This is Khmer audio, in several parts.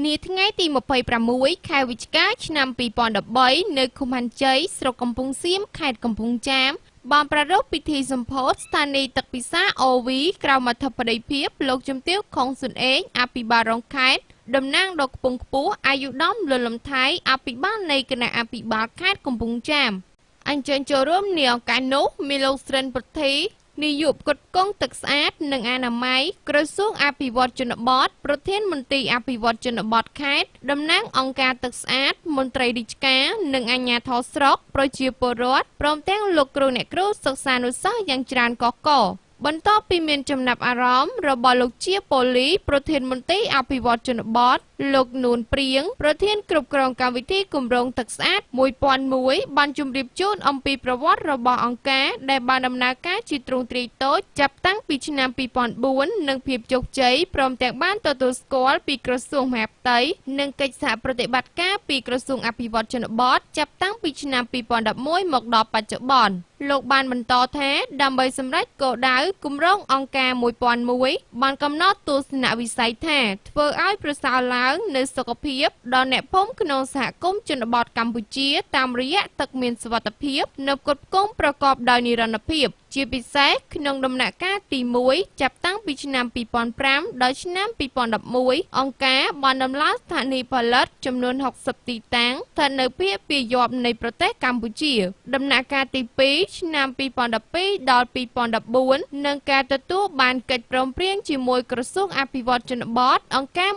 នាថ្ងៃទី26 ខែវិច្ឆិកា ឆ្នាំ2013 នៅឃុំហាន់ជ័យ ស្រុកកំពង់សៀម ខេត្តកំពង់ចាម បានប្រារព្ធពិធីសម្ពោធស្ថានីយ៍ទឹកពិសា OV ក្រោមអធិបតីភាពលោកជំទាវ ខុង ស៊ុនអេង អភិបាលរងខេត្ត តំណាងដ៏ខ្ពង់ខ្ពស់អាយុដំ លន់ លំថៃ អភិបាលនៃគណៈអភិបាលខេត្តកំពង់ចាម អញ្ជើញចូលរួមនាឱកាសនោះមានលោកស្រិន ពុទ្ធី នាយកផ្គត់ផ្គង់ទឹកស្អាត និងអនាម័យ ក្រសួងអភិវឌ្ឍជនបទ ប្រធានមន្ទីរអភិវឌ្ឍជនបទខេត្ត តំណាងអង្គការទឹកស្អាត មន្ត្រីរាជការ និងអាជ្ញាធរស្រុក ប្រជាពលរដ្ឋ ព្រមទាំងលោកគ្រូអ្នកគ្រូសិក្សានុសិស្សយ៉ាងច្រើនកុះករ បន្ទាប់ពីមានចំណាប់អារម្មណ៍របស់លោកជាប៉ូលីស ប្រធានមន្ទីរអភិវឌ្ឍជនបទ លោកនួនព្រៀង ប្រធានគ្រប់គ្រងកម្មវិធីគម្រោងទឹកស្អាត 1001 បានជម្រាបជូនអំពីប្រវត្តិរបស់អង្គការដែលបានដំណើរការជាទ្រង់ទ្រាយតូចចាប់តាំងពីឆ្នាំ 2004 និងភាពជោគជ័យ ព្រមទាំងបានទទួលស្គាល់ពីក្រសួងមហាផ្ទៃ និងកិច្ចសហប្រតិបត្តិការពីក្រសួងអភិវឌ្ឍជនបទចាប់តាំងពីឆ្នាំ 2011 មកដល់បច្ចុប្បន្ន លោកបានបន្តថាដើម្បីសម្រេចគោលដៅគម្រោងអង្គការ 1001 បានកំណត់ទស្សនវិស័យថាធ្វើឲ្យប្រសើរឡើងនូវសុខភាពដល់អ្នកភូមិក្នុងសហគមន៍ជនបទកម្ពុជាតាមរយៈទឹកមានសុវត្ថិភាពនៅផ្គត់ផ្គង់ប្រកបដោយនិរន្តរភាព ជាពិសេសក្នុងដំណាក់កាលទី 1 ចាប់តាំងពីឆ្នាំ 2005 ដល់ឆ្នាំ 2011 អង្គការបានដំឡើងស្ថានីយ៍ផលិតចំនួន 60 ទីតាំងស្ថិតនៅភាគពាយ័ព្យនៃប្រទេសកម្ពុជា ដំណាក់កាលទី 2 ឆ្នាំ 2012 ដល់ 2014 និងការទទួលបានកិច្ចព្រមព្រៀងជាមួយក្រសួងអភិវឌ្ឍជនបទអង្គការ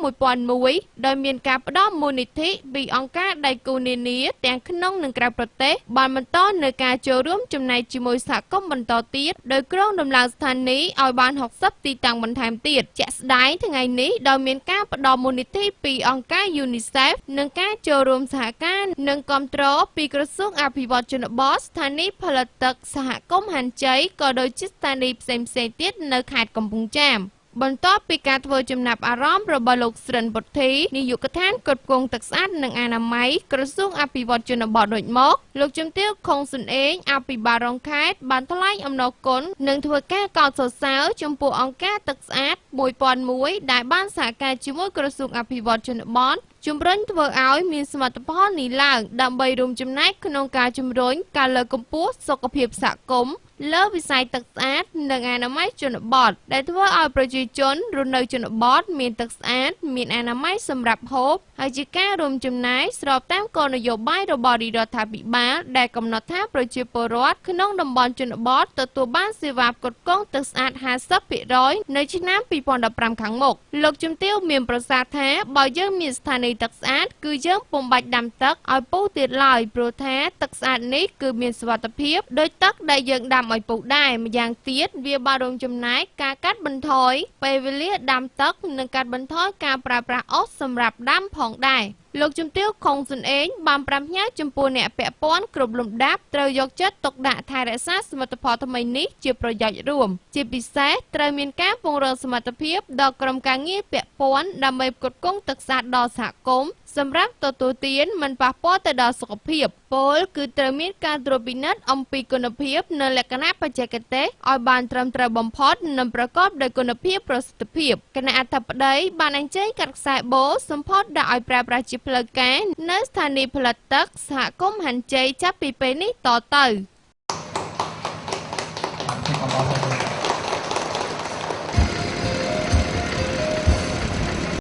1001 ដោយមានការផ្តល់មូលនិធិពីអង្គការដៃគូនានាទាំងក្នុងនិងក្រៅប្រទេសបានបន្តនៅការចូលរួមចំណែកជាមួយសហគមន៍បន្តទៀតដោយក្រុងដំឡើងស្ថានីយ៍ឲ្យបាន 60 ទីតាំងបន្ថែមទៀតជាក់ស្ដែងថ្ងៃនេះដោយមានការផ្តល់មូលនិធិពីអង្គការ UNICEF និងការចូលរួមសហការនិងគាំទ្រពីក្រសួងអភិវឌ្ឍជនបទស្ថានីយ៍ផលិតទឹកសហគមន៍ហាន់ជ័យក៏ដូចជាស្ថានីយ៍ផ្សេងៗទៀតនៅខេត្តកំពង់ចាម បន្ទាប់ពីការធ្វើចំណាប់អារម្មណ៍របស់លោកស្រិន ពុទ្ធី នាយកដ្ឋានគ្រប់គ្រងទឹកស្អាតនិងអនាម័យក្រសួងអភិវឌ្ឍជនបទរួចមក លោកជំទាវ ខុង ស៊ុនអេង អភិបាលរងខេត្តបានថ្លែងអំណរគុណនិងធ្វើការកោតសរសើរចំពោះអង្គការទឹកស្អាត 1001 ដែលបានសហការជាមួយក្រសួងអភិវឌ្ឍជនបទ ជំរុញធ្វើឲ្យមានសមិទ្ធផលនេះឡើងដើម្បីរួមចំណែកក្នុងការជំរុញការលើកកម្ពស់សុខភាពសហគមន៍លើវិស័យទឹកស្អាតនិងអនាម័យជនបទដែលធ្វើឲ្យប្រជាជនរស់នៅជនបទមានទឹកស្អាតមានអនាម័យសម្រាប់ហូបហើយជាការរួមចំណែកស្របតាមគោលនយោបាយរបស់រដ្ឋាភិបាលដែលកំណត់ថាប្រជាពលរដ្ឋក្នុងតំបន់ជនបទទទួលបានសេវាផ្គត់ផ្គង់ទឹកស្អាត 50% នៅឆ្នាំ 2015 ខាងមុខ លោកជំទាវមានប្រសាសន៍ថាបើយើងមានស្ថានីយ៍ទឹកស្អាតគឺយើងពុំបាច់ដាំទឹកឲ្យពុះទៀតឡើយព្រោះថាទឹកស្អាតនេះគឺមានសុវត្ថិភាពដោយទឹកដែលយើងដាំឲ្យពុះដែរម្យ៉ាងទៀតវាបានរួមចំណែកការកាត់បន្ថយពេលវេលាដាំទឹកនិងកាត់បន្ថយការប្រើប្រាស់អុសសម្រាប់ដាំផងដែរ លោកជំទាវ ខុង ស៊ុនអេង បានប្រាំភ្ញាក់ចំពោះអ្នកពាក់ព័ន្ធគ្រប់លំដាប់ត្រូវយកចិត្តទុកដាក់ថែរក្សាសមិទ្ធផលថ្មីនេះជាប្រយោជន៍រួមជាពិសេសត្រូវមានការពង្រឹងសមត្ថភាពដល់ក្រុមការងារពាក់ព័ន្ធដើម្បីផ្គត់ផ្គង់ទឹកស្អាតដល់សហគមន៍សម្រាប់ទទួលទានមិនប៉ះពាល់ទៅដល់សុខភាពពោលគឺត្រូវមានការត្រួតពិនិត្យអំពីគុណភាពនៅលក្ខណៈបច្ចេកទេសឲ្យបានត្រឹមត្រូវបំផុតនិងប្រកបដោយគុណភាពប្រសិទ្ធភាពគណៈអធិបតីបានអញ្ជើញកាត់ខ្សែបូសម្ពោធដាក់ឲ្យប្រើប្រាស់ជាផ្លូវការនៅស្ថានីយ៍ផលិតទឹកសហគមន៍ហាន់ជ័យចាប់ពីពេលនេះតទៅ